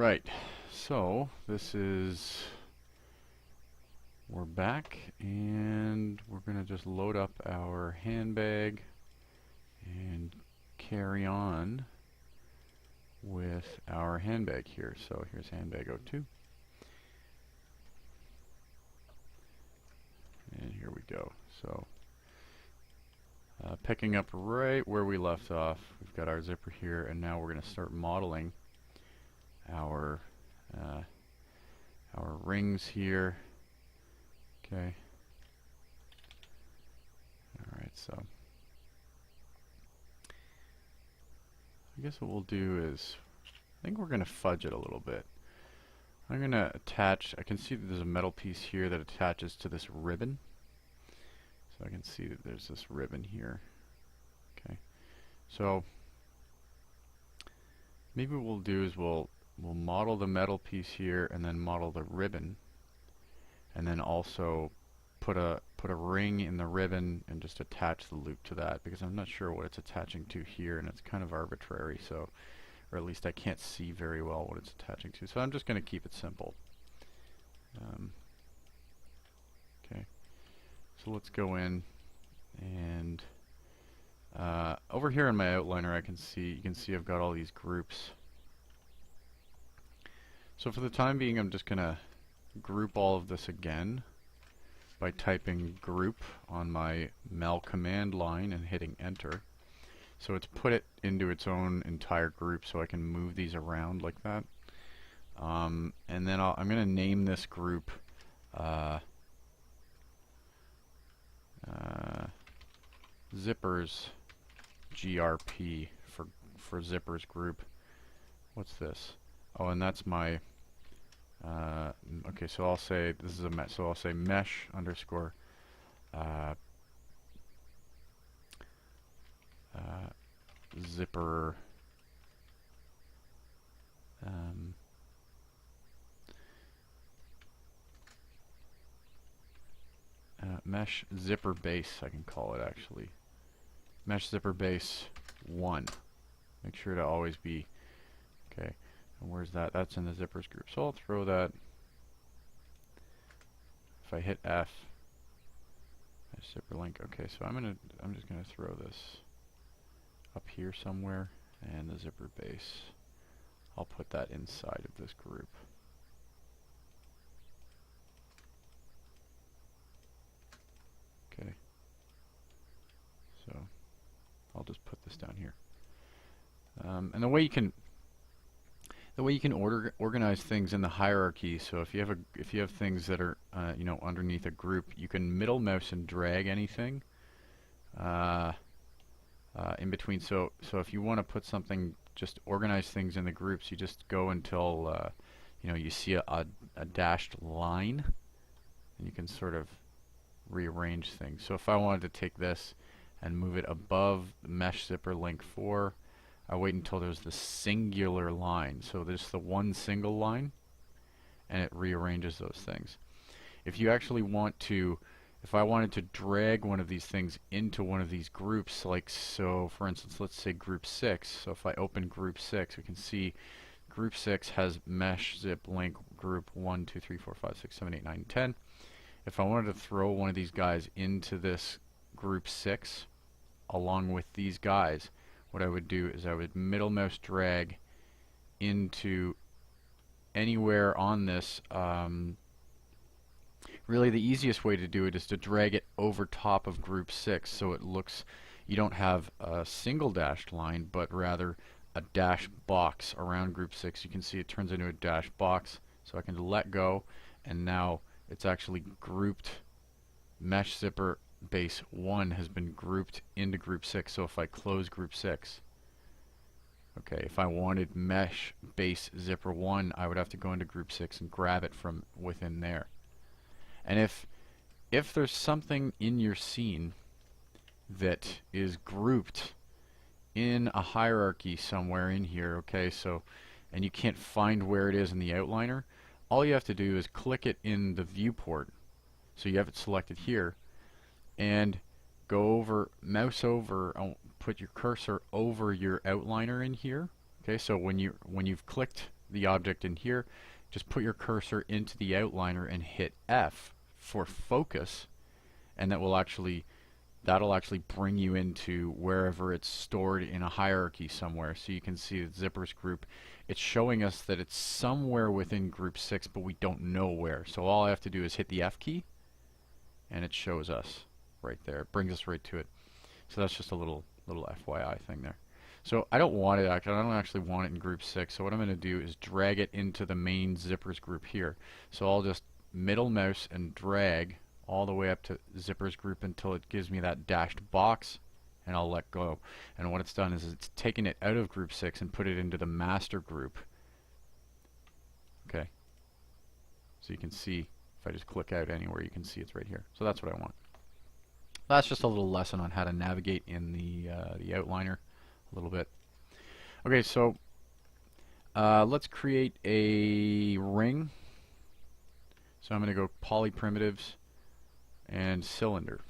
Alright, so we're back and we're going to just load up our handbag and carry on with our handbag here. So here's handbag O2. And here we go. So picking up right where we left off, we've got our zipper here, and now we're going to start modeling our rings here. Okay. Alright, so I guess what we'll do is, I think we're going to fudge it a little bit. I'm going to attach, I can see that there's a metal piece here that attaches to this ribbon. So I can see that there's this ribbon here. Okay. So maybe what we'll do is we'll model the metal piece here and then model the ribbon, and then also put a ring in the ribbon and just attach the loop to that, because I'm not sure what it's attaching to here and it's kind of arbitrary, so, or at least I can't see very well what it's attaching to, so I'm just going to keep it simple. Okay, so let's go in and over here in my outliner you can see I've got all these groups. So for the time being, I'm just going to group all of this again by typing group on my Mel command line and hitting enter. So it's put it into its own entire group, so I can move these around like that. And then I'm going to name this group zippers GRP for zippers group. What's this? Oh, and that's my okay, so I'll say this is a mesh, so I'll say mesh underscore zipper mesh zipper base, I can call it actually. Mesh zipper base 1. Make sure to always be okay. And where's that? That's in the zippers group. So I'll throw that. If I hit F, zipper link. Okay, so I'm just gonna throw this up here somewhere, and the zipper base, I'll put that inside of this group. Okay. So I'll just put this down here. And the way you can organize things in the hierarchy. So if you have things that are you know, underneath a group, you can middle mouse and drag anything in between. So if you want to put something, just organize things in the groups, you just go until you know, you see a dashed line, and you can sort of rearrange things. So if I wanted to take this and move it above the mesh zipper link 4, I wait until there's the singular line. So there's the one single line, and it rearranges those things. If you actually want to, if I wanted to drag one of these things into one of these groups, like so, for instance, let's say group 6. So if I open group 6, we can see group 6 has mesh zip link group 1, 2, 3, 4, 5, 6, 7, 8, 9, 10. If I wanted to throw one of these guys into this group 6 along with these guys, what I would do is I would middle mouse drag into anywhere on this. Really the easiest way to do it is to drag it over top of group 6, so it looks, you don't have a single dashed line, but rather a dash box around group 6. You can see it turns into a dash box, so I can let go, and now it's actually grouped. Mesh zipper base 1 has been grouped into group 6. So if I close group 6, okay, if I wanted mesh base zipper 1, I would have to go into group 6 and grab it from within there. And if there's something in your scene that is grouped in a hierarchy somewhere in here, okay, so, and you can't find where it is in the outliner, all you have to do is click it in the viewport. So you have it selected here, and go over, mouse over, put your cursor over your outliner in here. Okay, so when you've clicked the object in here, just put your cursor into the outliner and hit F for focus, and that'll actually bring you into wherever it's stored in a hierarchy somewhere. So you can see the zippers group. It's showing us that it's somewhere within group 6, but we don't know where. So all I have to do is hit the F key, and it shows us right there. It brings us right to it. So that's just a little FYI thing there. So I don't want it, I don't actually want it in group 6. So what I'm going to do is drag it into the main zippers group here. So I'll just middle mouse and drag all the way up to zippers group until it gives me that dashed box, and I'll let go. And what it's done is it's taken it out of group 6 and put it into the master group. Okay. So you can see, if I just click out anywhere, you can see it's right here. So that's what I want. That's just a little lesson on how to navigate in the outliner a little bit. Okay, so let's create a ring. So I'm going to go poly primitives and cylinder.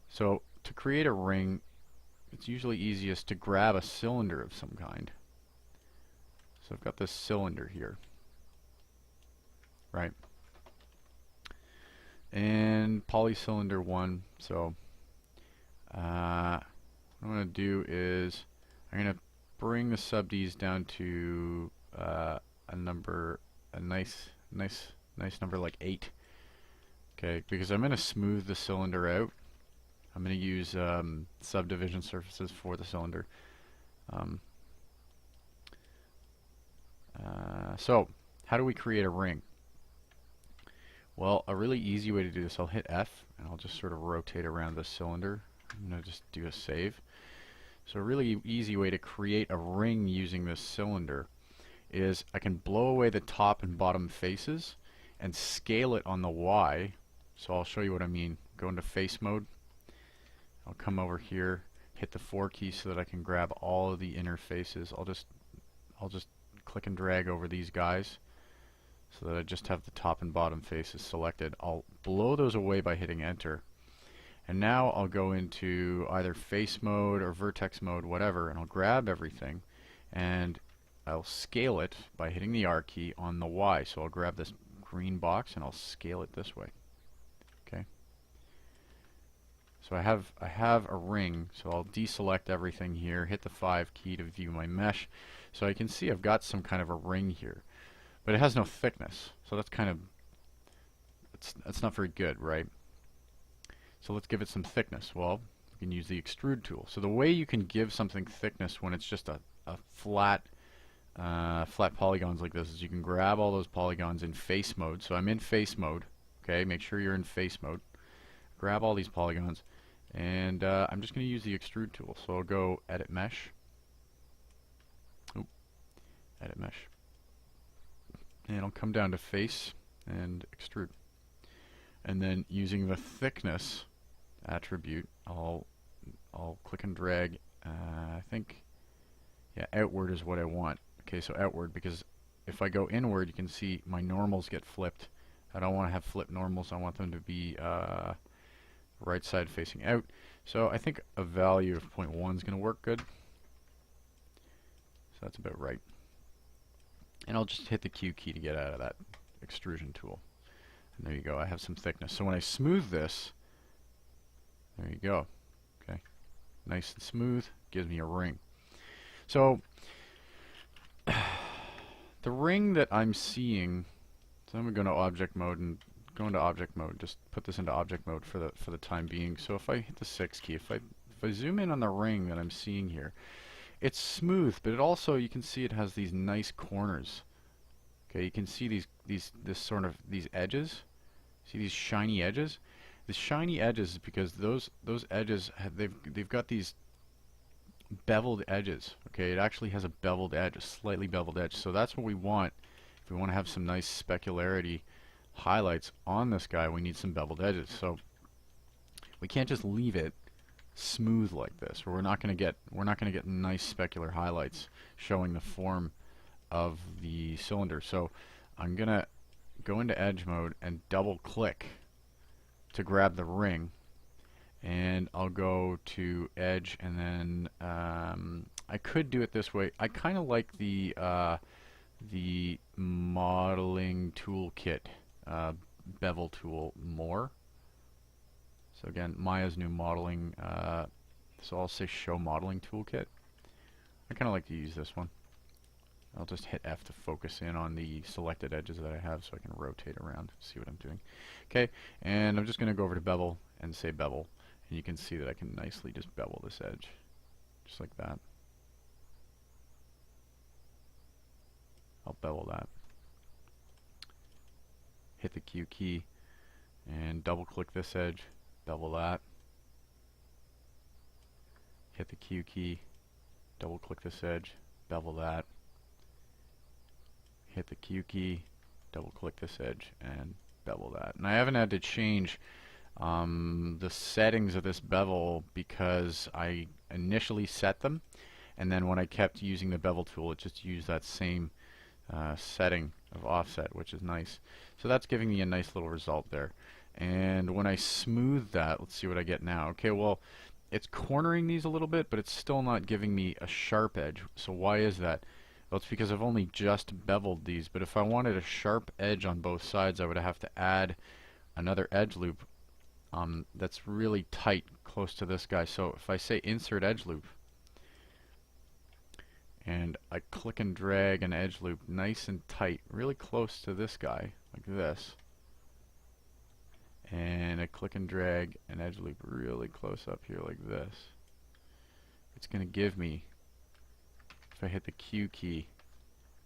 So to create a ring, it's usually easiest to grab a cylinder of some kind. So I've got this cylinder here, right? And polycylinder 1. So what I'm going to do is I'm going to bring the sub-Ds down to a nice number like 8. Okay, because I'm going to smooth the cylinder out. I'm going to use subdivision surfaces for the cylinder. So how do we create a ring? Well, a really easy way to do this, I'll hit F and I'll just sort of rotate around the cylinder. I'm going to just do a save. So a really easy way to create a ring using this cylinder is I can blow away the top and bottom faces and scale it on the Y. So I'll show you what I mean. Go into face mode. I'll come over here, hit the 4 key so that I can grab all of the inner faces. I'll just click and drag over these guys so that I just have the top and bottom faces selected. I'll blow those away by hitting enter. And now I'll go into either face mode or vertex mode, whatever, and I'll grab everything and I'll scale it by hitting the R key on the Y. So I'll grab this green box and I'll scale it this way. Okay. So I have a ring, so I'll deselect everything here, hit the 5 key to view my mesh. So I can see I've got some kind of a ring here, but it has no thickness. So that's kind of, that's not very good, right? So let's give it some thickness. Well, you can use the extrude tool. So the way you can give something thickness when it's just a flat polygons like this is you can grab all those polygons in face mode. So I'm in face mode. Okay, make sure you're in face mode. Grab all these polygons, and I'm just going to use the extrude tool. So I'll go edit mesh. Edit mesh. And I'll come down to face and extrude. And then using the thickness attribute, I'll click and drag. I think, yeah, outward is what I want. Okay, so outward, because if I go inward, you can see my normals get flipped. I don't want to have flipped normals. I want them to be right side facing out. So I think a value of 0.1 is going to work good. So that's about right. And I'll just hit the Q key to get out of that extrusion tool. And there you go, I have some thickness. So when I smooth this, there you go. Okay, nice and smooth, gives me a ring. So the ring that I'm seeing, so I'm going to go to object mode and go into object mode. Just put this into object mode for the time being. So if I hit the 6 key, if I zoom in on the ring that I'm seeing here, it's smooth, but it also, you can see it has these nice corners. Okay, you can see these edges. See these shiny edges? The shiny edges is because those edges they've got these beveled edges. Okay, it actually has a beveled edge, a slightly beveled edge. So that's what we want. If we want to have some nice specularity highlights on this guy, we need some beveled edges. So we can't just leave it smooth like this, or we're not going to get nice specular highlights showing the form of the cylinder. So I'm going to go into edge mode and double click to grab the ring, and I'll go to edge, and then I could do it this way. I kind of like the modeling toolkit bevel tool more. So again, Maya's new modeling. So I'll say show modeling toolkit. I kind of like to use this one. I'll just hit F to focus in on the selected edges that I have so I can rotate around, see what I'm doing. Okay, and I'm just going to go over to bevel and say bevel. And you can see that I can nicely just bevel this edge, just like that. I'll bevel that. Hit the Q key and double click this edge, bevel that. Hit the Q key, double click this edge, bevel that. Hit the Q key, double click this edge, and bevel that. And I haven't had to change the settings of this bevel because I initially set them, and then when I kept using the bevel tool, it just used that same setting of offset, which is nice. So that's giving me a nice little result there. And when I smooth that, let's see what I get now. Okay, well, it's cornering these a little bit, but it's still not giving me a sharp edge. So why is that? Well, it's because I've only just beveled these, but if I wanted a sharp edge on both sides, I would have to add another edge loop that's really tight, close to this guy. So if I say insert edge loop, and I click and drag an edge loop nice and tight, really close to this guy, like this, and I click and drag an edge loop really close up here like this, it's going to give me, if I hit the Q key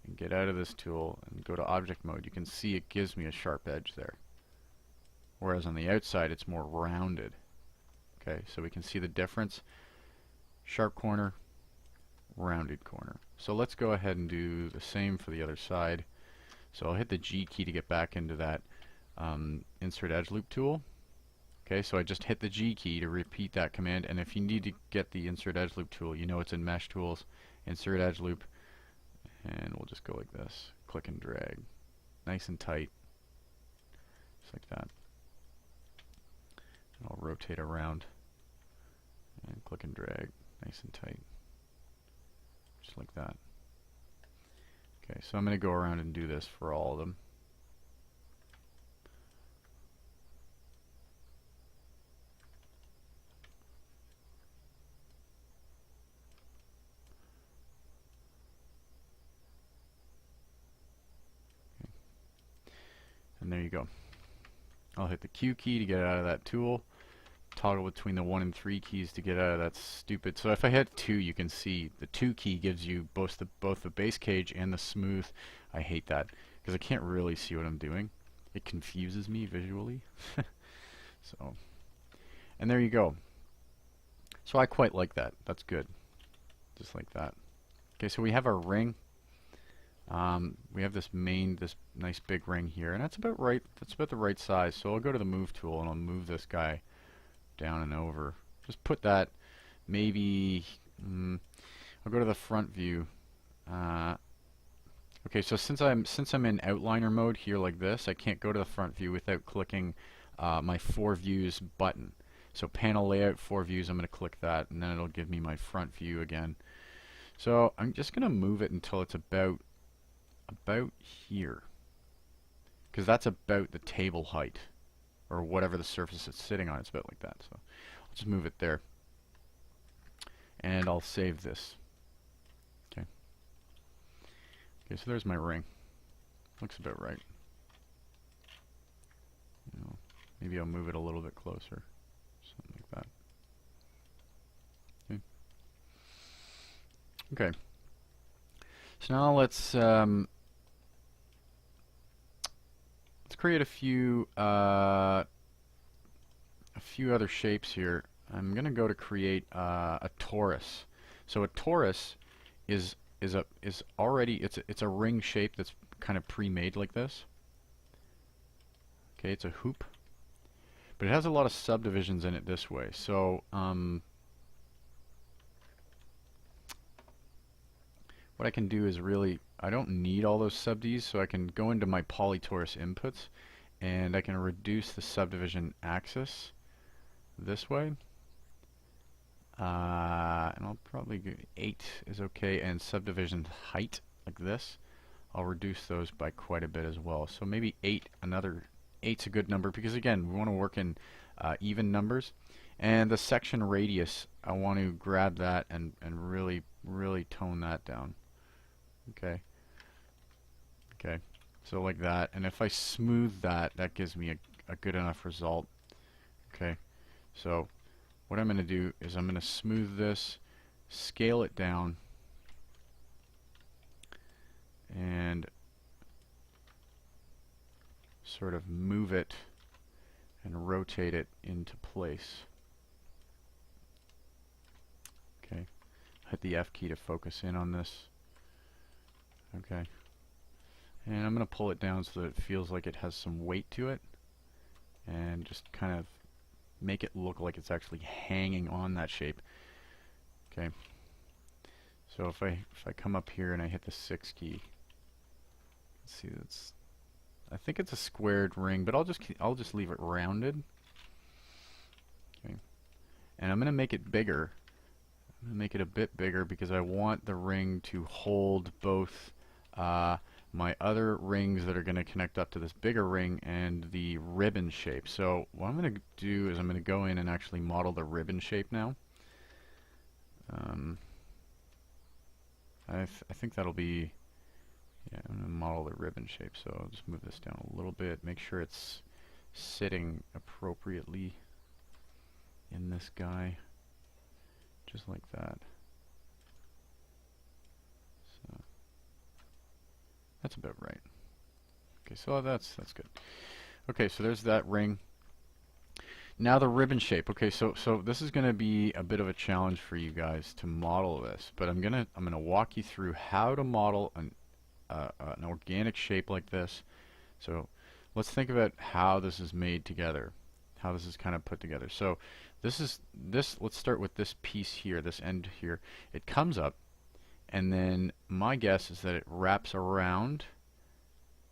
and get out of this tool and go to object mode, you can see it gives me a sharp edge there. Whereas on the outside it's more rounded. Okay, so we can see the difference. Sharp corner, rounded corner. So let's go ahead and do the same for the other side. So I'll hit the G key to get back into that insert edge loop tool. Okay, so I just hit the G key to repeat that command, and if you need to get the insert edge loop tool, you know it's in mesh tools, insert edge loop, and we'll just go like this, click and drag, nice and tight, just like that. And I'll rotate around and click and drag, nice and tight, just like that. Okay, so I'm going to go around and do this for all of them. And there you go. I'll hit the Q key to get out of that tool. Toggle between the 1 and 3 keys to get out of that stupid. So if I hit 2, you can see the 2 key gives you both the base cage and the smooth. I hate that because I can't really see what I'm doing. It confuses me visually. So, and there you go. So I quite like that. That's good. Just like that. Okay, so we have our ring. We have this nice big ring here, and that's about right. That's about the right size. So I'll go to the move tool and I'll move this guy down and over. Just put that maybe. I'll go to the front view. Okay, so since I'm in outliner mode here like this, I can't go to the front view without clicking my 4 views button. So panel layout 4 views. I'm going to click that, and then it'll give me my front view again. So I'm just going to move it until it's about here, because that's about the table height, or whatever the surface it's sitting on. It's about like that. So I'll just move it there, and I'll save this. Okay. Okay, so there's my ring. Looks about right. You know, maybe I'll move it a little bit closer, something like that. Okay. Okay. So now let's create a few other shapes here. I'm going to go to create a torus. So a torus is already it's a ring shape that's kind of pre-made like this. Okay, it's a hoop, but it has a lot of subdivisions in it this way. So what I can do is I don't need all those subds, so I can go into my polytorus inputs and I can reduce the subdivision axis this way. And I'll probably go 8 is okay, and subdivision height like this, I'll reduce those by quite a bit as well. So maybe 8, another 8's a good number because again, we want to work in even numbers. And the section radius, I want to grab that and really tone that down. Okay. Okay. So like that. And if I smooth that, that gives me a good enough result. Okay. So what I'm going to do is I'm going to smooth this, scale it down, and sort of move it and rotate it into place. Okay. Hit the F key to focus in on this. Okay. And I'm going to pull it down so that it feels like it has some weight to it, and just kind of make it look like it's actually hanging on that shape. Okay. So if I come up here and I hit the 6 key, let's see, that's, I think it's a squared ring, but I'll just leave it rounded. Okay. And I'm going to make it bigger. I'm going to make it a bit bigger because I want the ring to hold both my other rings that are going to connect up to this bigger ring and the ribbon shape. So what I'm going to do is I'm going to go in and actually model the ribbon shape now. I think that'll be, yeah, I'm going to model the ribbon shape. So I'll just move this down a little bit, make sure it's sitting appropriately in this guy, just like that. So that's about right. Okay, so that's good. Okay, so there's that ring. Now the ribbon shape. Okay, so this is going to be a bit of a challenge for you guys to model this, but I'm gonna walk you through how to model an organic shape like this. So let's think about how this is made together, how this is kind of put together. So let's start with this piece here, this end here. It comes up, and then my guess is that it wraps around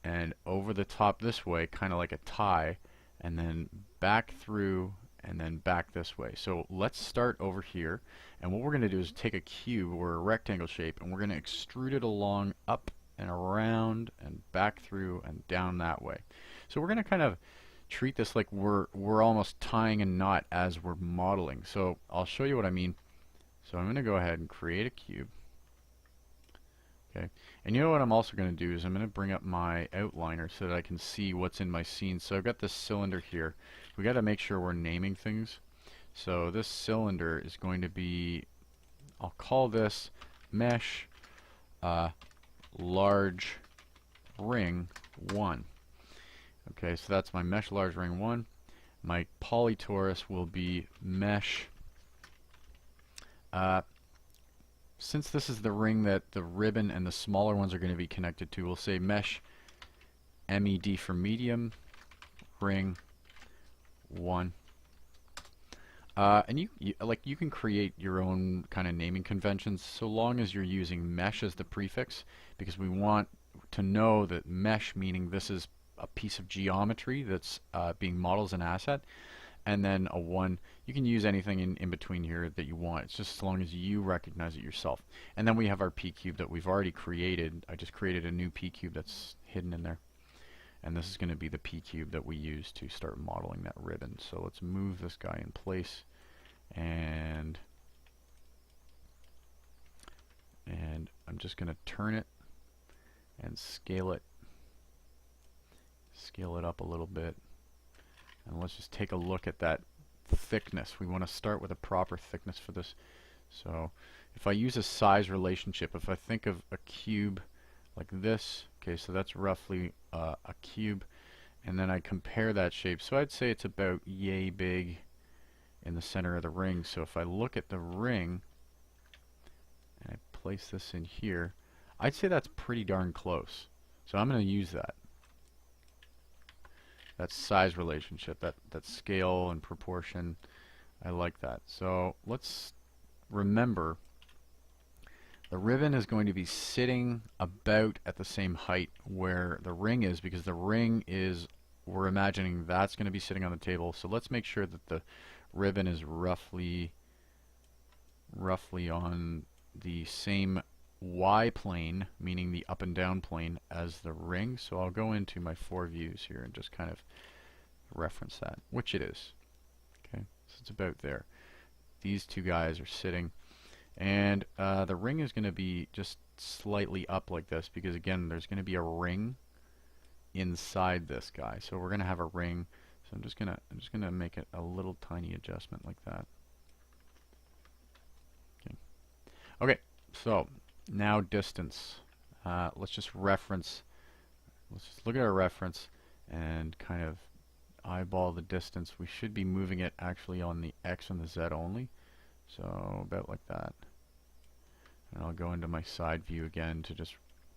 and over the top this way, kind of like a tie, and then back through and then back this way. So let's start over here, and what we're going to do is take a cube or a rectangle shape, and we're going to extrude it along up and around and back through and down that way. So we're going to kind of treat this like we're almost tying a knot as we're modeling. So I'll show you what I mean. So I'm going to go ahead and create a cube. Okay, and you know what I'm also going to do is I'm going to bring up my outliner so that I can see what's in my scene. So I've got this cylinder here. We got to make sure we're naming things. So this cylinder is going to be, I'll call this mesh large ring 1. Okay, so that's my mesh large ring 1. My polytorus will be mesh since this is the ring that the ribbon and the smaller ones are going to be connected to, we'll say mesh MED for medium ring 1. And you can create your own kind of naming conventions so long as you're using mesh as the prefix, because we want to know that mesh meaning this is a piece of geometry that's being modeled as an asset, and then a 1. You can use anything in between here that you want. It's just as long as you recognize it yourself. And then we have our P cube that we've already created. I just created a new P cube that's hidden in there. And this is going to be the P cube that we use to start modeling that ribbon. So let's move this guy in place, and I'm just going to turn it and scale it up a little bit. And let's just take a look at that thickness. We want to start with a proper thickness for this. So if I use a size relationship, if I think of a cube like this, okay, so that's roughly a cube, and then I compare that shape. So I'd say it's about yay big in the center of the ring. So if I look at the ring and I place this in here, I'd say that's pretty darn close. So I'm going to use that. That size relationship, that scale and proportion, I like that. So let's remember the ribbon is going to be sitting about at the same height where the ring is, because the ring is, we're imagining that's going to be sitting on the table. So let's make sure that the ribbon is roughly roughly on the same Y plane, meaning the up and down plane, as the ring. So I'll go into my 4 views here and just kind of reference that, which it is. Okay, so it's about there. These two guys are sitting, and the ring is going to be just slightly up like this because again there's going to be a ring inside this guy. So we're going to have a ring. So I'm just gonna make it a little tiny adjustment like that. Okay. Okay. So now distance. Let's just reference. Let's just look at our reference and kind of eyeball the distance. We should be moving it actually on the X and the Z only. So about like that. And I'll go into my side view again to just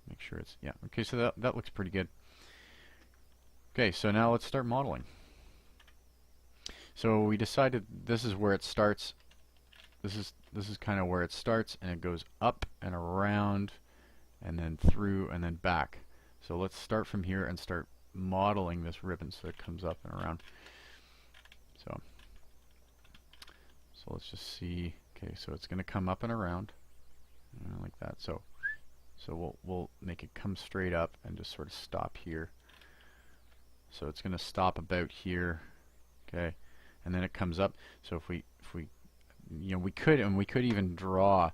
make sure it's, yeah. Okay, so that looks pretty good. Okay, so now let's start modeling. So we decided this is where it starts. This is kind of where it starts, and it goes up and around and then through and then back. So let's start from here and start modeling this ribbon so it comes up and around. So let's just see. Okay, so it's going to come up and around like that. So we'll make it come straight up and just sort of stop here. So it's going to stop about here. Okay, and then it comes up. So if we you know, we could even draw.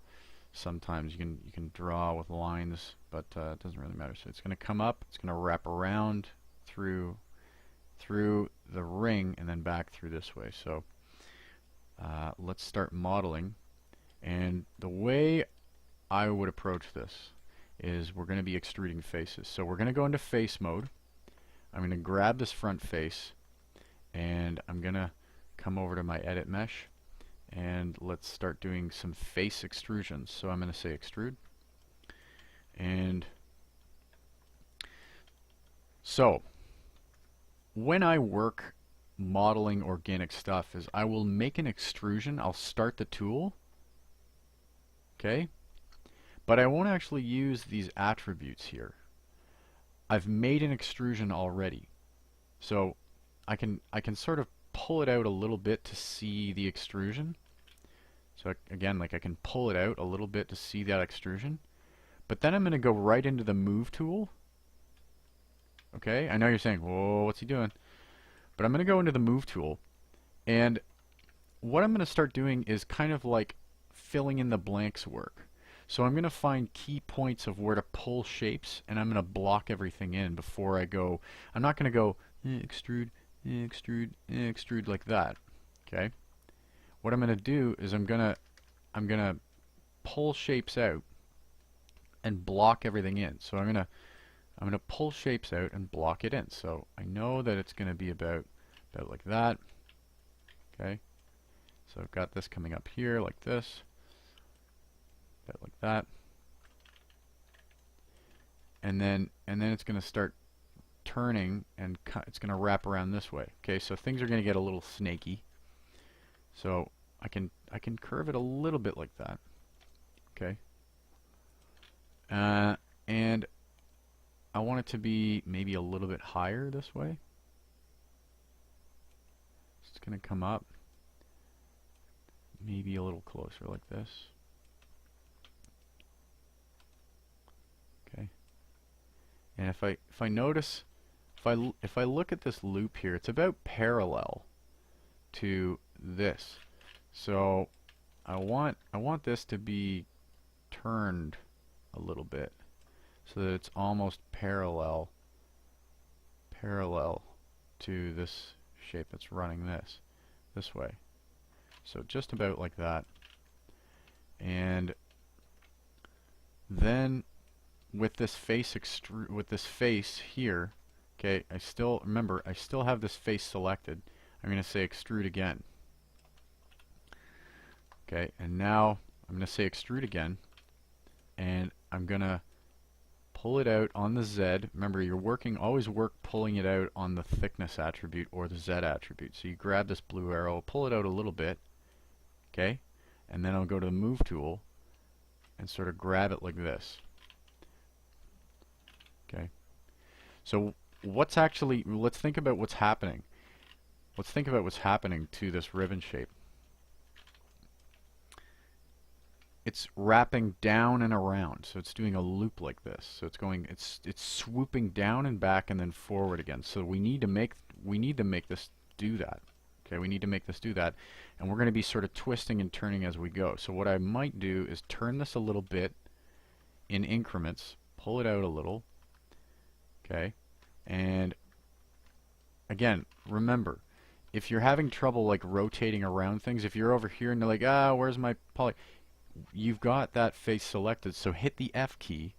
Sometimes you can draw with lines, but it doesn't really matter. So it's going to come up, it's going to wrap around through the ring and then back through this way. So let's start modeling. And the way I would approach this is we're going to be extruding faces. So we're going to go into face mode. I'm going to grab this front face and I'm going to come over to my edit mesh and let's start doing some face extrusions. So I'm going to say extrude. And so when I work modeling organic stuff is I will make an extrusion. I'll start the tool. Okay? But I won't actually use these attributes here. I've made an extrusion already. So I can sort of pull it out a little bit to see the extrusion. So again, like I can pull it out a little bit to see that extrusion. But then I'm going to go right into the move tool. Okay, I know you're saying, whoa, what's he doing? But I'm going to go into the move tool. And what I'm going to start doing is kind of like filling in the blanks work. So I'm going to find key points of where to pull shapes, and I'm going to block everything in before I go. I'm not going to go extrude, extrude, extrude like that. Okay. What I'm going to do is I'm going to pull shapes out and block everything in. So I'm going to pull shapes out and block it in. So I know that it's going to be about like that. Okay. So I've got this coming up here like this. About like that. And then it's going to start turning and it's going to wrap around this way. Okay, so things are going to get a little snaky. So I can curve it a little bit like that. Okay. And I want it to be maybe a little bit higher this way. So it's going to come up maybe a little closer like this. Okay. And if I notice, if I look at this loop here, it's about parallel to this. So I want this to be turned a little bit so that it's almost parallel to this shape that's running this way. So just about like that. And then with this face here, okay, I still have this face selected. I'm going to say extrude again. Okay, and now I'm going to say extrude again, and I'm going to pull it out on the Z. Remember, always work pulling it out on the thickness attribute or the Z attribute. So you grab this blue arrow, pull it out a little bit, okay, and then I'll go to the move tool and sort of grab it like this. Okay, so let's think about what's happening. Let's think about what's happening to this ribbon shape. it's wrapping down and around. So it's doing a loop like this. So it's swooping down and back and then forward again. So we need to make this do that. Okay, we need to make this do that. And we're going to be sort of twisting and turning as we go. So what I might do is turn this a little bit in increments, pull it out a little. Okay, and again, remember, if you're having trouble like rotating around things, if you're over here and you're like, ah, where's my poly? You've got that face selected, so hit the F key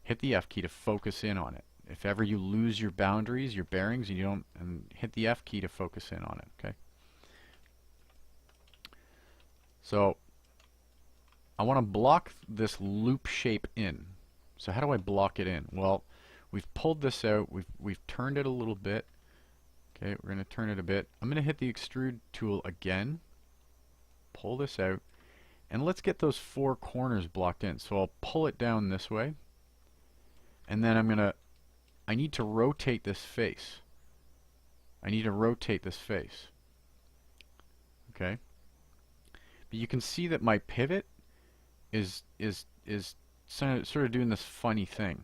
to focus in on it. If ever you lose your boundaries, your bearings, and you don't, and hit the F key to focus in on it, okay? So I want to block this loop shape in. So how do I block it in? Well, we've pulled this out, we've turned it a little bit. Okay, we're going to turn it a bit. I'm going to hit the extrude tool again, pull this out, and let's get those four corners blocked in. So I'll pull it down this way, and then I need to rotate this face. Okay? But you can see that my pivot is sort of doing this funny thing.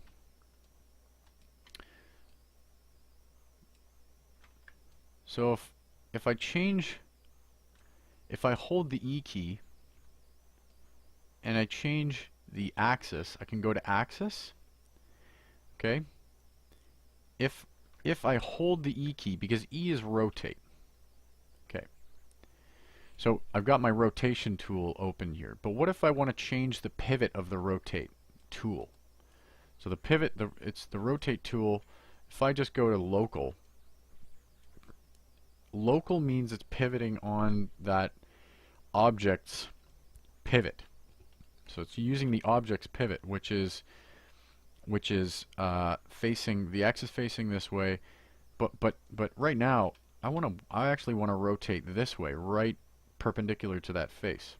So if I hold the E key and I change the axis, I can go to axis. Okay? If I hold the E key, because E is rotate. Okay. So I've got my rotation tool open here. But what if I want to change the pivot of the rotate tool? So the pivot, it's the rotate tool. If I just go to local, local means it's pivoting on that object's pivot. So it's using the object's pivot, which is facing, the X is facing this way, but right now I actually want to rotate this way, right perpendicular to that face.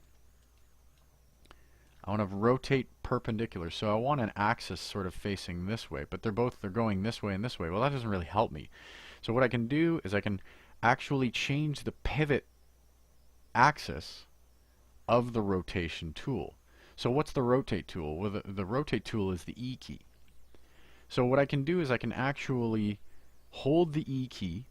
I want to rotate perpendicular, so I want an axis sort of facing this way, but they're going this way and this way. Well, that doesn't really help me. So what I can do is I can actually change the pivot axis of the rotation tool. So what's the rotate tool? Well, the rotate tool is the E key. So what I can do is I can actually hold the E key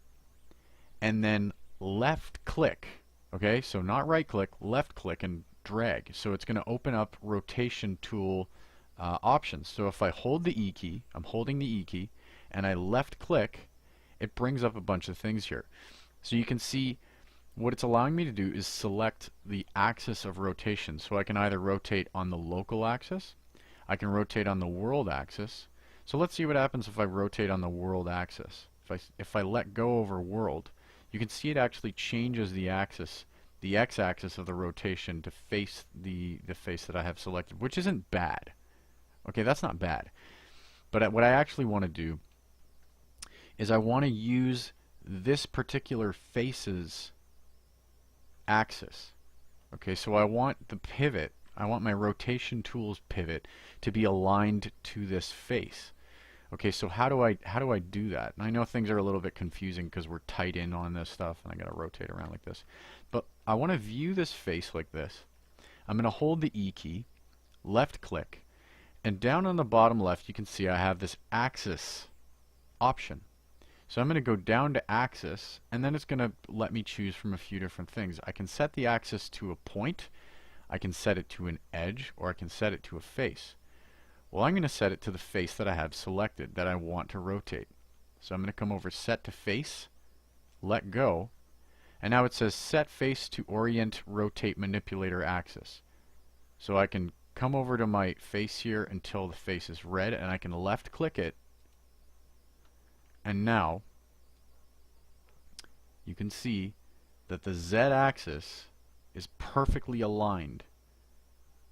and then left click. Okay, so not right click, left click and drag. So it's going to open up rotation tool options. So if I hold the E key, I'm holding the E key, and I left click, it brings up a bunch of things here. So you can see what it's allowing me to do is select the axis of rotation. So I can either rotate on the local axis, I can rotate on the world axis. So let's see what happens if I rotate on the world axis. If I let go over world, you can see it actually changes the axis, the x-axis of the rotation to face the face that I have selected, which isn't bad. Okay, that's not bad. But what I actually want to do is I want to use this particular face's axis. Okay, so I want the pivot, I want my rotation tool's pivot to be aligned to this face. Okay, so how do I do that? And I know things are a little bit confusing because we're tight in on this stuff and I gotta rotate around like this. But I want to view this face like this. I'm gonna hold the E key, left click, and down on the bottom left you can see I have this axis option. So I'm going to go down to axis, and then it's going to let me choose from a few different things. I can set the axis to a point, I can set it to an edge, or I can set it to a face. Well, I'm going to set it to the face that I have selected, that I want to rotate. So I'm going to come over set to face, let go, and now it says set face to orient rotate manipulator axis. So I can come over to my face here until the face is red, and I can left click it, and now you can see that the z-axis is perfectly aligned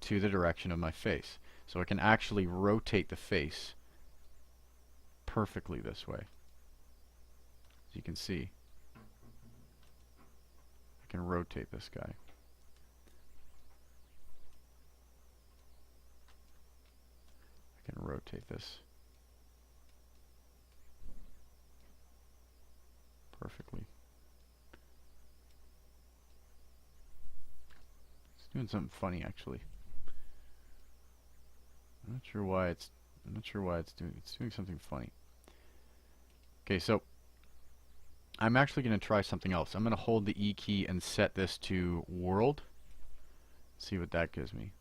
to the direction of my face. So I can actually rotate the face perfectly this way. As you can see, I can rotate this guy. I can rotate this perfectly. It's doing something funny actually. not sure why it's doing something funny. Okay, so I'm actually going to try something else. I'm going to hold the E key and set this to world. See what that gives me.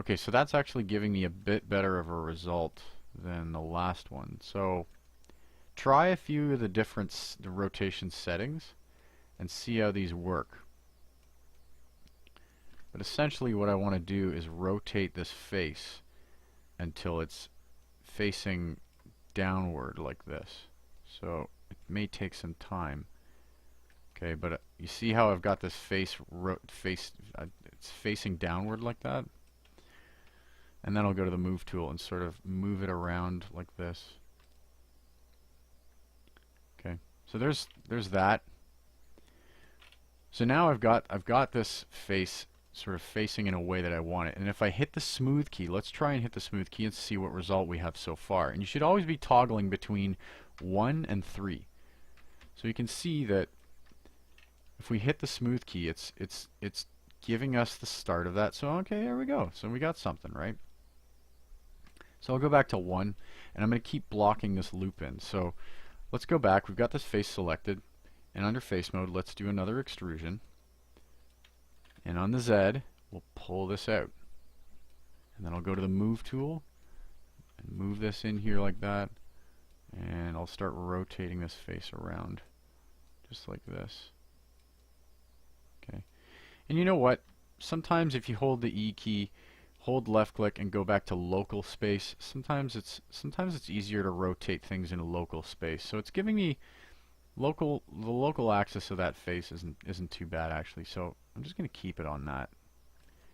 Okay, so that's actually giving me a bit better of a result than the last one. So try a few of the rotation settings and see how these work. But essentially what I want to do is rotate this face until it's facing downward like this. So it may take some time. Okay, but you see how I've got this face it's facing downward like that? And then I'll go to the move tool and sort of move it around like this. Okay, so there's that. So now I've got this face sort of facing in a way that I want it. And if I hit the smooth key, let's try and hit the smooth key and see what result we have so far. And you should always be toggling between 1 and 3. So you can see that if we hit the smooth key, it's giving us the start of that. So okay, there we go. So we got something, right? So I'll go back to 1, and I'm going to keep blocking this loop in. So let's go back. We've got this face selected, and under face mode, let's do another extrusion. And on the Z, we'll pull this out. And then I'll go to the move tool and move this in here like that. And I'll start rotating this face around just like this. Okay. And you know what? Sometimes if you hold the E key, hold left click and go back to local space, sometimes it's easier to rotate things in local space. So it's giving me the local axis of that face isn't too bad actually. So I'm just going to keep it on that.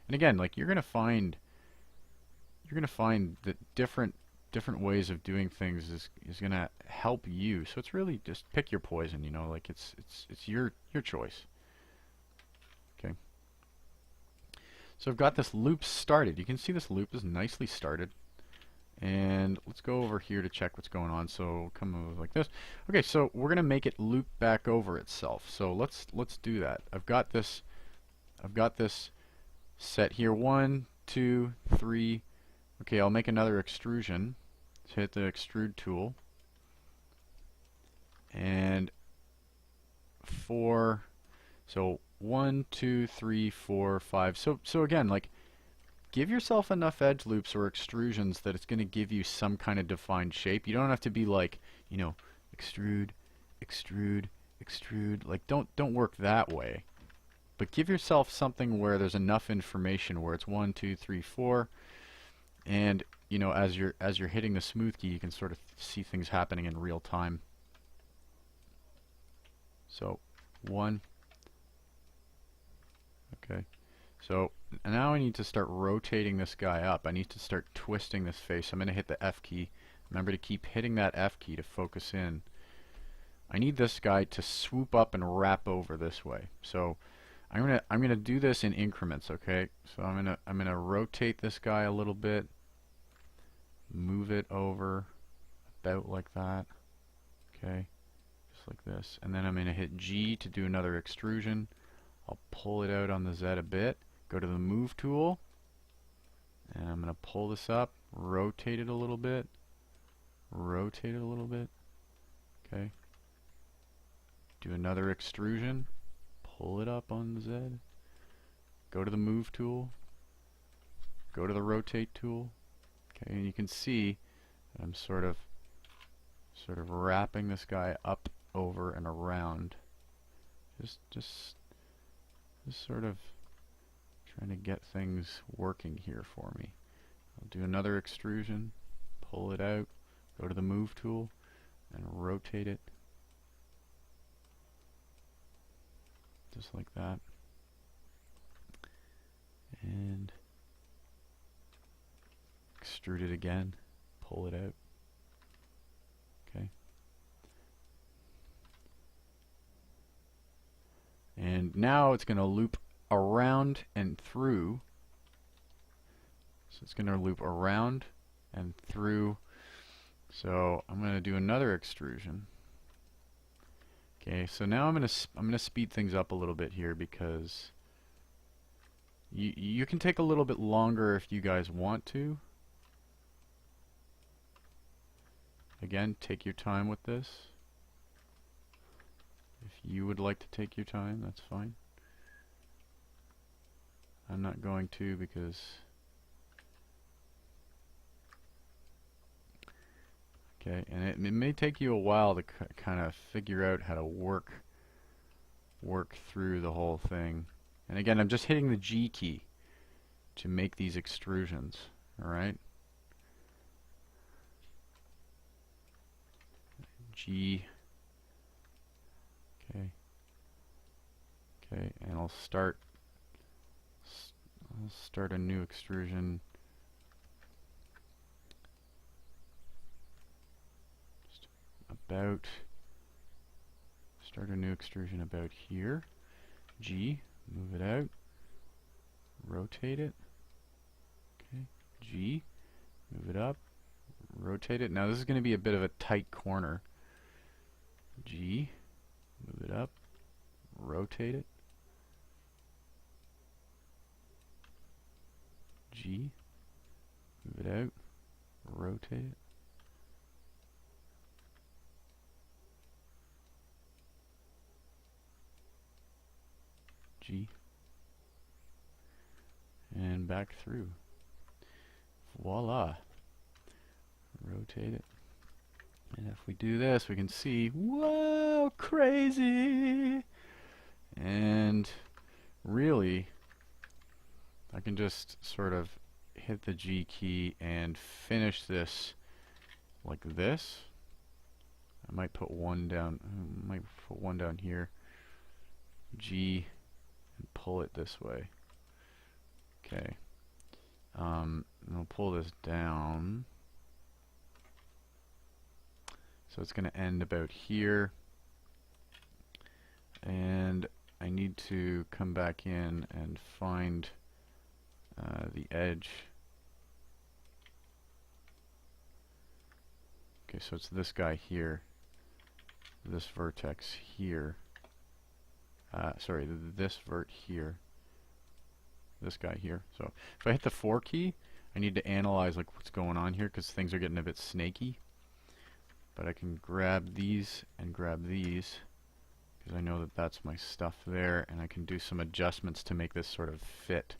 And again, like you're going to find that different ways of doing things is going to help you. So it's really just pick your poison, you know, like it's your choice. Okay. So I've got this loop started. You can see this loop is nicely started. And let's go over here to check what's going on. So come over like this. Okay, so we're gonna make it loop back over itself. So let's do that. I've got this set here. 1, 2, 3. Okay, I'll make another extrusion. Let's hit the extrude tool. And 4. So 1, 2, 3, 4, 5. So again, like give yourself enough edge loops or extrusions that it's going to give you some kind of defined shape. You don't have to be like, you know, extrude, extrude, extrude. Like don't work that way. But give yourself something where there's enough information where it's 1, 2, 3, 4, and you know as you're hitting the smooth key, you can sort of see things happening in real time. So 1. Okay. So now I need to start rotating this guy up. I need to start twisting this face. I'm going to hit the F key. Remember to keep hitting that F key to focus in. I need this guy to swoop up and wrap over this way. So I'm gonna do this in increments, okay? So I'm gonna rotate this guy a little bit, move it over about like that. Okay. Just like this. And then I'm gonna hit G to do another extrusion. I'll pull it out on the Z a bit. Go to the move tool, and I'm going to pull this up, rotate it a little bit, rotate it a little bit. Okay. Do another extrusion, pull it up on the Z. Go to the move tool, go to the rotate tool. Okay, and you can see that I'm sort of wrapping this guy up, over, and around. Just sort of trying to get things working here for me. I'll do another extrusion, pull it out, go to the move tool, and rotate it. Just like that. And extrude it again, pull it out. Okay. And now it's going to loop around and through. So it's going to loop around and through. So I'm going to do another extrusion. Okay, so now I'm going to speed things up a little bit here because you can take a little bit longer if you guys want to. Again, take your time with this. If you would like to take your time, that's fine. I'm not going to because okay, and it may take you a while to kind of figure out how to work through the whole thing. And again, I'm just hitting the G key to make these extrusions, all right? G. Okay, and I'll start a new extrusion. Just about start a new extrusion about here. G, move it out, rotate it. Okay, G, move it up, rotate it. Now this is going to be a bit of a tight corner. G, move it up, rotate it. G, move it out, rotate it. G, and back through. Voila. Rotate it. And if we do this, we can see, whoa, crazy! And really, I can just sort of hit the G key and finish this like this. I might put one down, here. G, and pull it this way. Okay. And I'll pull this down. So it's going to end about here. And I need to come back in and find the edge. Okay, so it's this guy here. This vertex here. Sorry, this vert here. This guy here. So if I hit the 4 key, I need to analyze like what's going on here because things are getting a bit snaky. But I can grab these and grab these because I know that that's my stuff there, and I can do some adjustments to make this sort of fit.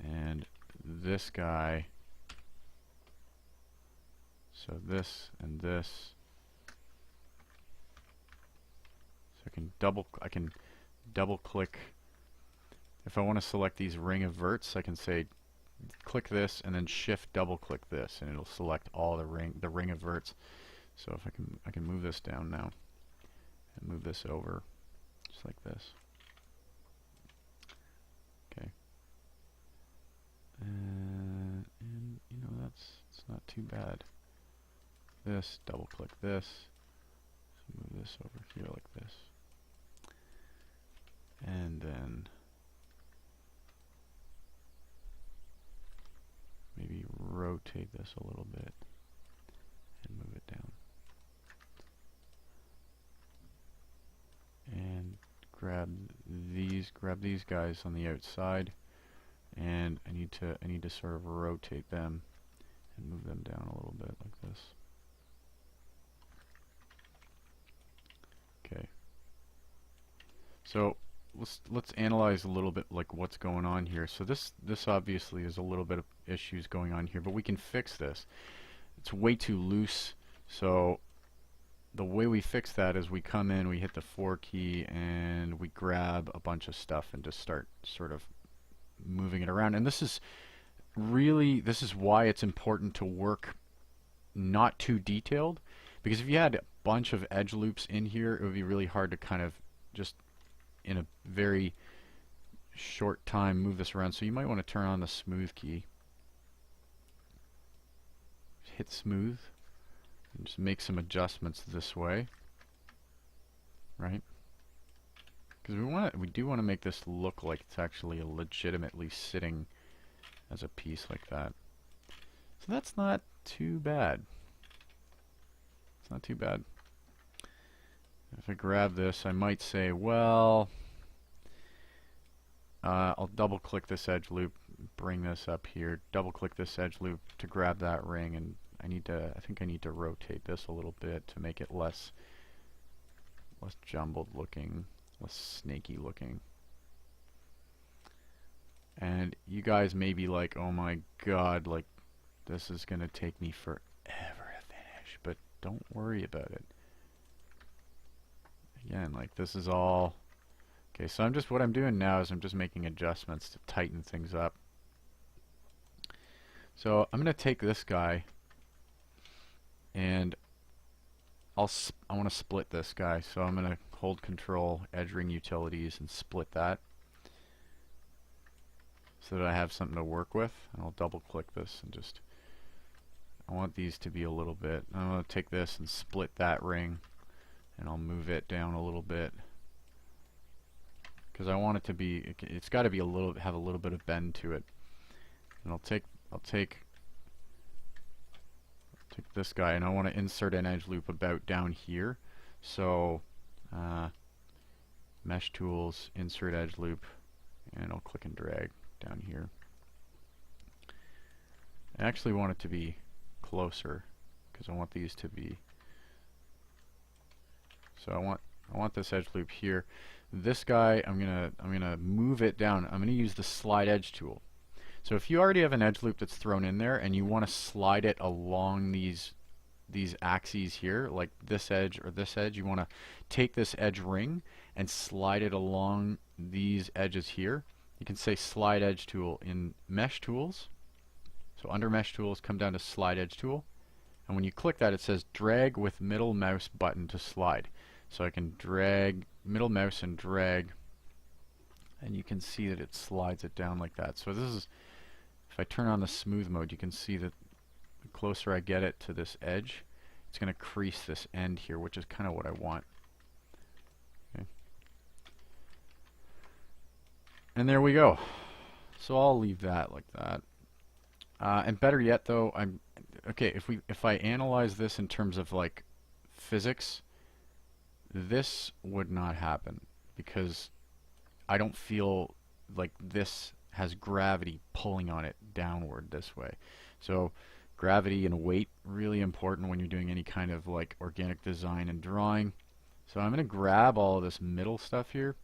And this guy, so this and this, so I can double click. If I want to select these ring of verts, I can say click this and then shift double click this, and it'll select all the ring of verts. So if I can move this down now and move this over just like this. Okay. And you know, it's not too bad. This, double click this, so move this over here like this. And then maybe rotate this a little bit and move it down. And grab these guys on the outside, and I need to sort of rotate them and move them down a little bit like this. Okay. So let's analyze a little bit like what's going on here. So this obviously is a little bit of issues going on here, but we can fix this. It's way too loose, so the way we fix that is we come in, we hit the 4 key, and we grab a bunch of stuff and just start sort of moving it around. And this is why it's important to work not too detailed, because if you had a bunch of edge loops in here, it would be really hard to kind of just in a very short time move this around. So you might want to turn on the smooth key. Hit smooth and just make some adjustments this way, right? Because we do want to make this look like it's actually legitimately sitting as a piece like that. So that's not too bad. It's not too bad. If I grab this, I might say, well, I'll double click this edge loop, bring this up here, double click this edge loop to grab that ring, and I think I need to rotate this a little bit to make it less jumbled looking, less snaky looking. And you guys may be like, oh my god, like this is gonna take me forever to finish, but don't worry about it. Again, like this is all okay. So what I'm doing now is I'm just making adjustments to tighten things up. So I'm gonna take this guy and I want to split this guy. So I'm gonna hold Control, Edge Ring Utilities, and split that so that I have something to work with. And I'll double click this and just, I want these to be a little bit, I'm going to take this and split that ring and I'll move it down a little bit because I want it to be, it's got to be have a little bit of bend to it. And I'll take this guy and I want to insert an edge loop about down here. So Mesh Tools, Insert Edge Loop, and I'll click and drag down here. I actually want it to be closer because I want these to be, so I want this edge loop here. This guy I'm gonna move it down. I'm gonna use the slide edge tool. So if you already have an edge loop that's thrown in there and you want to slide it along these axes here, like this edge or this edge, you want to take this edge ring and slide it along these edges here. You can say Slide Edge Tool in Mesh Tools. So under Mesh Tools, come down to Slide Edge Tool. And when you click that, it says drag with middle mouse button to slide. So I can drag, middle mouse and drag, and you can see that it slides it down like that. So this is, if I turn on the smooth mode, you can see that the closer I get it to this edge, it's going to crease this end here, which is kind of what I want. Okay. And there we go. So I'll leave that like that. And better yet, though, okay. If I analyze this in terms of like physics, this would not happen because I don't feel like this has gravity pulling on it downward this way. So gravity and weight, really important when you're doing any kind of like organic design and drawing. So I'm going to grab all of this middle stuff here,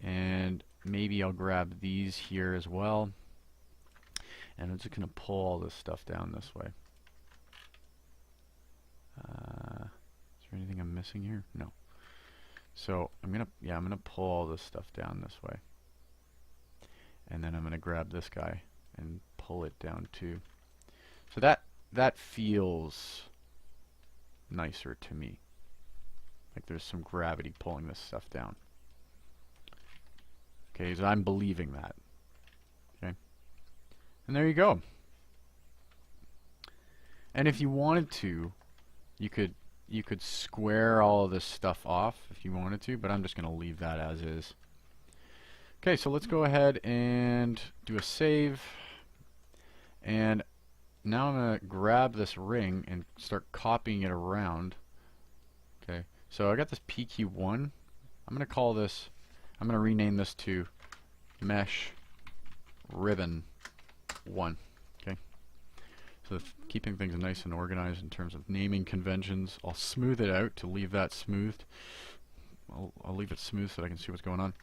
and maybe I'll grab these here as well, and I'm just going to pull all this stuff down this way. Is there anything I'm missing here? No. So I'm gonna pull all this stuff down this way, and then I'm gonna grab this guy and pull it down too. So that feels nicer to me. Like there's some gravity pulling this stuff down. Okay, so I'm believing that. Okay, and there you go. And if you wanted to, you could square all of this stuff off if you wanted to, but I'm just going to leave that as is. Okay, so let's go ahead and do a save. And now I'm going to grab this ring and start copying it around. Okay, so I got this PQ1. I'm going to call this, I'm going to rename this to Mesh Ribbon 1. Okay. So keeping things nice and organized in terms of naming conventions. I'll smooth it out to leave that smoothed. I'll leave it smooth so that I can see what's going on.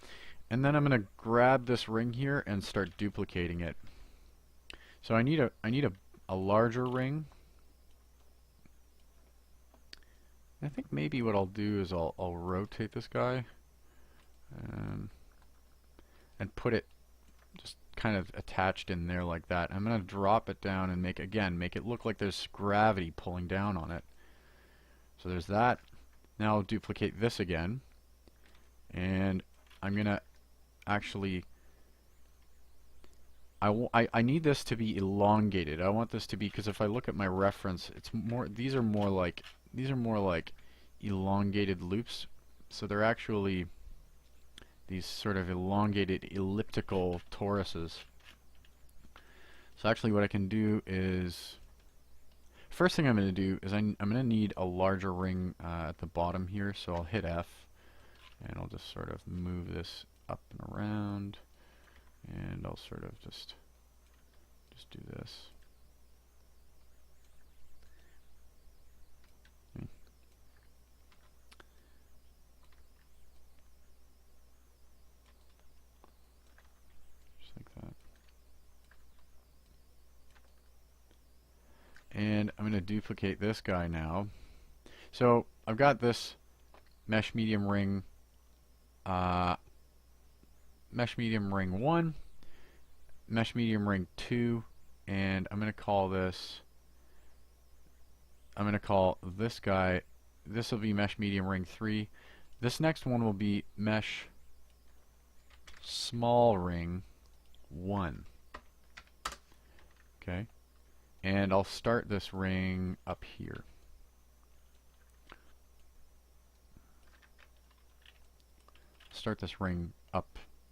And then I'm going to grab this ring here and start duplicating it. So I need a larger ring. I think maybe what I'll do is I'll rotate this guy and put it just kind of attached in there like that. I'm going to drop it down and make it look like there's gravity pulling down on it. So there's that. Now I'll duplicate this again, and I'm going to actually, I need this to be elongated. I want this to be, because if I look at my reference, it's more, these are more like elongated loops. So they're actually these sort of elongated elliptical toruses. So actually what I can do is, first thing I'm going to do is I'm going to need a larger ring at the bottom here, so I'll hit F and I'll just sort of move this up and around, and I'll sort of just do this. to duplicate this guy now. So I've got this mesh medium ring, mesh medium ring 1, mesh medium ring 2, and I'm going to call this, I'm going to call this guy, this will be mesh medium ring 3. This next one will be mesh small ring 1. Okay, and I'll start this ring up here. Start this ring up.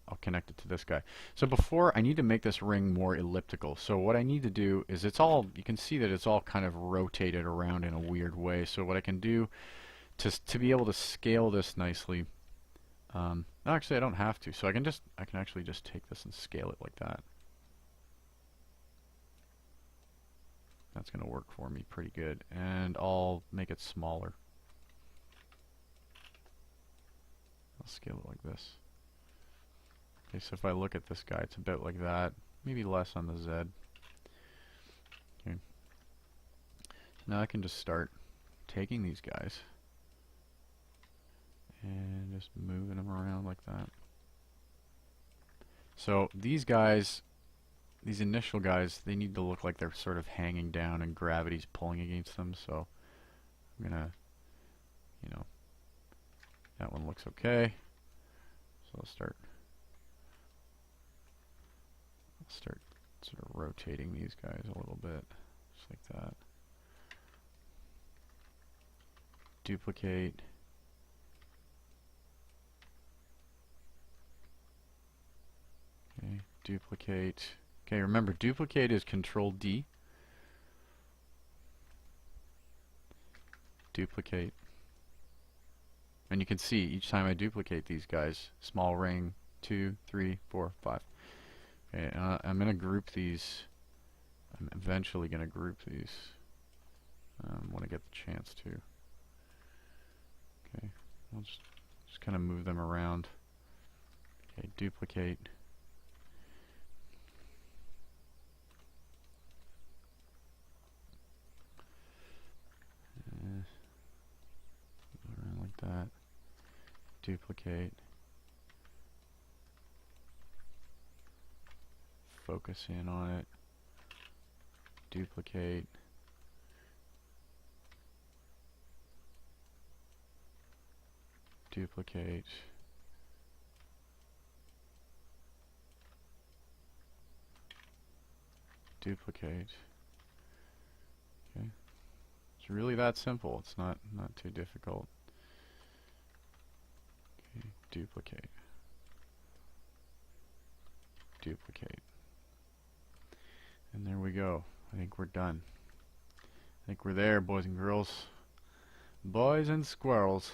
I'll connect it to this guy. So before, I need to make this ring more elliptical. So what I need to do is, it's all, you can see that it's all kind of rotated around in a weird way. So what I can do to be able to scale this nicely, actually I don't have to. So I can actually just take this and scale it like that. That's going to work for me pretty good. And I'll make it smaller. I'll scale it like this. Okay, so if I look at this guy, it's a bit like that. Maybe less on the Z. Okay. So now I can just start taking these guys and just moving them around like that. So these guys, these initial guys, they need to look like they're sort of hanging down and gravity's pulling against them. So I'm gonna, you know, that one looks okay. So I'll start sort of rotating these guys a little bit, just like that. Duplicate. Okay, duplicate. Okay, remember, duplicate is Control D. Duplicate. And you can see each time I duplicate these guys, small ring, 2, 3, 4, 5. Okay, I'm going to group these. I'm eventually going to group these when I get the chance to. Okay, I'll just kind of move them around. Okay, duplicate. Around like that. Duplicate. Focus in on it. Duplicate. Duplicate. Duplicate. Okay. It's really that simple. It's not too difficult. Okay, duplicate. Duplicate. And there we go. I think we're done. I think we're there, boys and girls. Boys and squirrels.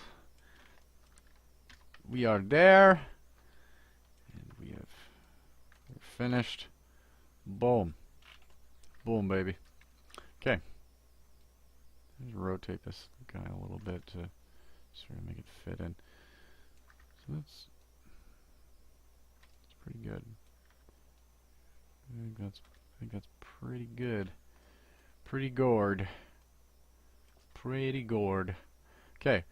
We are there. And we're finished. Boom. Boom, baby. Okay. Just rotate this guy a little bit to sort of make it fit in. So that's pretty good. I think that's pretty good. Pretty gourd. Pretty gourd. Okay.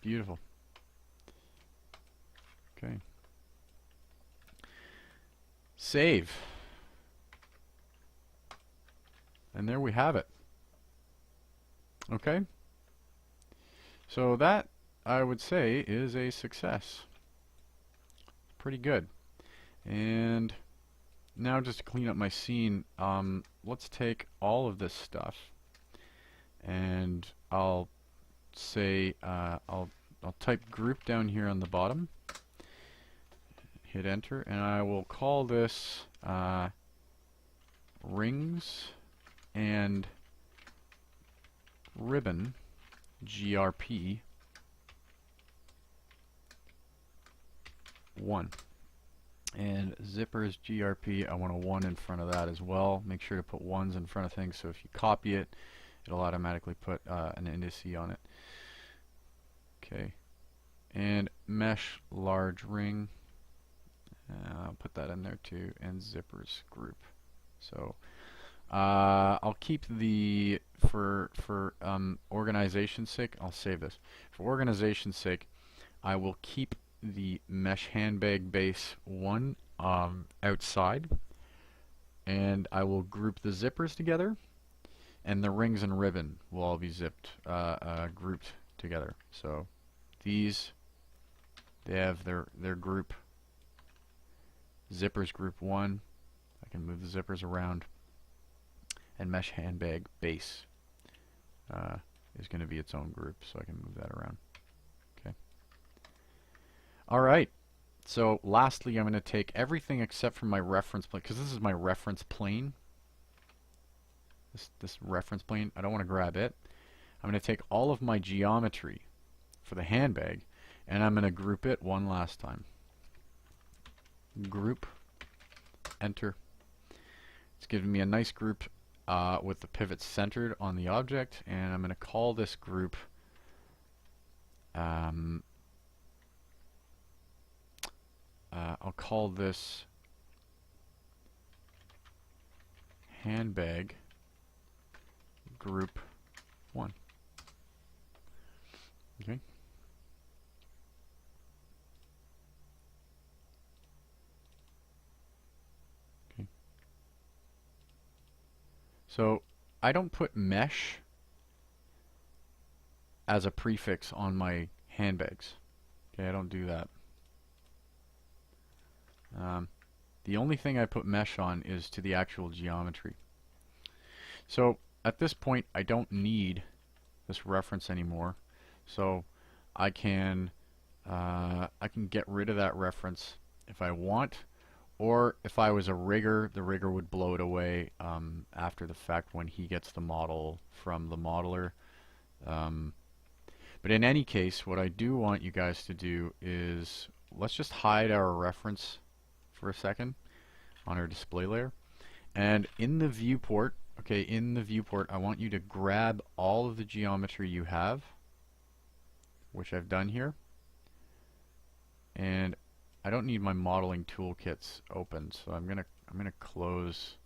Beautiful. Okay. Save. And there we have it. Okay. So that, I would say, is a success. Pretty good. And now just to clean up my scene, let's take all of this stuff and I'll say, I'll type group down here on the bottom, hit enter, and I will call this rings and ribbon GRP 1. And zippers GRP, I want a 1 in front of that as well. Make sure to put 1s in front of things, so if you copy it, it'll automatically put an indice on it. Okay. And mesh large ring I'll put that in there too, and zippers group. So I'll keep the for organization's sake. I'll save this. For organization's sake, I will keep the mesh handbag base 1 outside, and I will group the zippers together, and the rings and ribbon will all be grouped together. So these, they have their group, zippers group 1. I can move the zippers around, and mesh handbag base is going to be its own group, so I can move that around. Okay. All right. So lastly, I'm going to take everything except for my reference plane, because this is my reference plane. This reference plane, I don't want to grab it. I'm going to take all of my geometry for the handbag, and I'm going to group it one last time. Group, enter. It's giving me a nice group with the pivots centered on the object, and I'm going to call this group I'll call this handbag group 1. Okay. Okay. So I don't put mesh as a prefix on my handbags. Okay, I don't do that. The only thing I put mesh on is to the actual geometry. So at this point, I don't need this reference anymore. So I can get rid of that reference if I want, or if I was a rigger, the rigger would blow it away after the fact when he gets the model from the modeler. But in any case, what I do want you guys to do is, let's just hide our reference for a second on our display layer. And in the viewport, okay, in the viewport, I want you to grab all of the geometry you have, which I've done here. And I don't need my modeling toolkits open, so I'm gonna close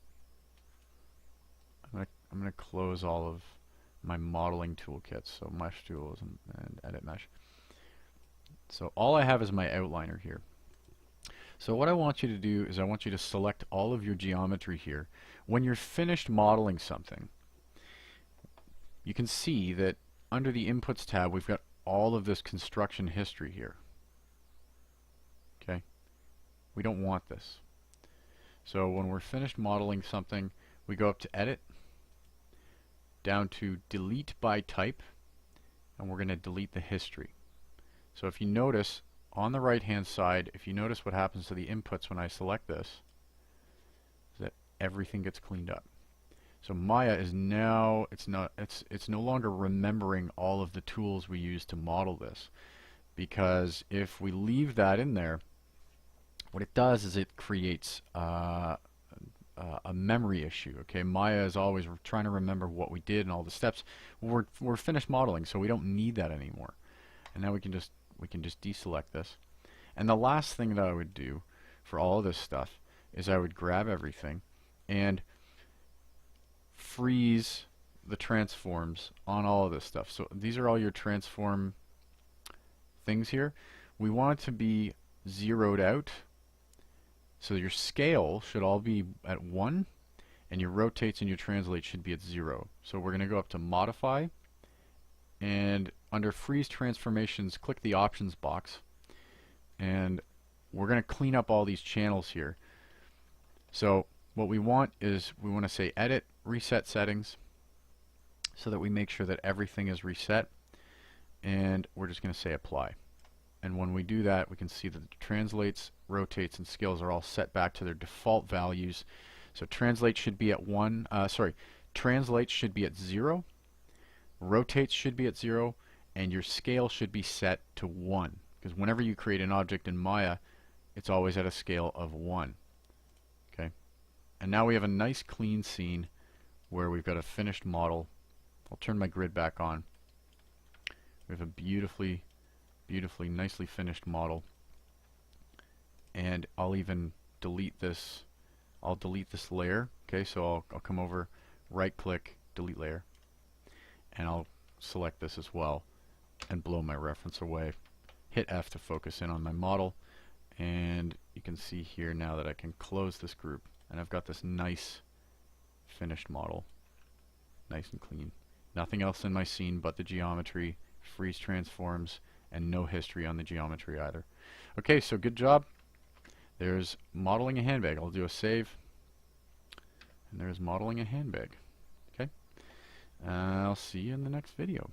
all of my modeling toolkits, so mesh tools and edit mesh. So all I have is my outliner here. So what I want you to do is I want you to select all of your geometry here. When you're finished modeling something, you can see that under the Inputs tab, we've got all of this construction history here. Okay? We don't want this. So when we're finished modeling something, we go up to Edit, down to Delete by Type, and we're going to delete the history. So if you notice, on the right hand side, if you notice what happens to the inputs when I select this, is that everything gets cleaned up. So Maya is now, it's no longer remembering all of the tools we use to model this, because if we leave that in there, what it does is it creates a memory issue. Okay, Maya is always trying to remember what we did and all the steps. We're finished modeling, so we don't need that anymore. And now we can just deselect this. And the last thing that I would do for all of this stuff is I would grab everything and freeze the transforms on all of this stuff. So these are all your transform things here. We want it to be zeroed out. So your scale should all be at 1, and your rotates and your translates should be at 0. So we're going to go up to Modify, and under Freeze Transformations, click the Options box, and we're going to clean up all these channels here. So what we want is, we want to say Edit, Reset Settings, so that we make sure that everything is reset, and we're just going to say Apply. And when we do that, we can see that the translates, rotates, and scales are all set back to their default values. So translate should be at translate should be at 0, rotates should be at 0, and your scale should be set to 1. Because whenever you create an object in Maya, it's always at a scale of 1. Okay. And now we have a nice clean scene where we've got a finished model. I'll turn my grid back on. We have a beautifully nicely finished model, and I'll even delete this. I'll delete this layer. Okay, so I'll come over, right click, delete layer, and I'll select this as well and blow my reference away. Hit F to focus in on my model, and you can see here now that I can close this group, and I've got this nice finished model, nice and clean. Nothing else in my scene but the geometry, freeze transforms, and no history on the geometry either. Okay, so good job. There's modeling a handbag. I'll do a save, and there's modeling a handbag. Okay, I'll see you in the next video.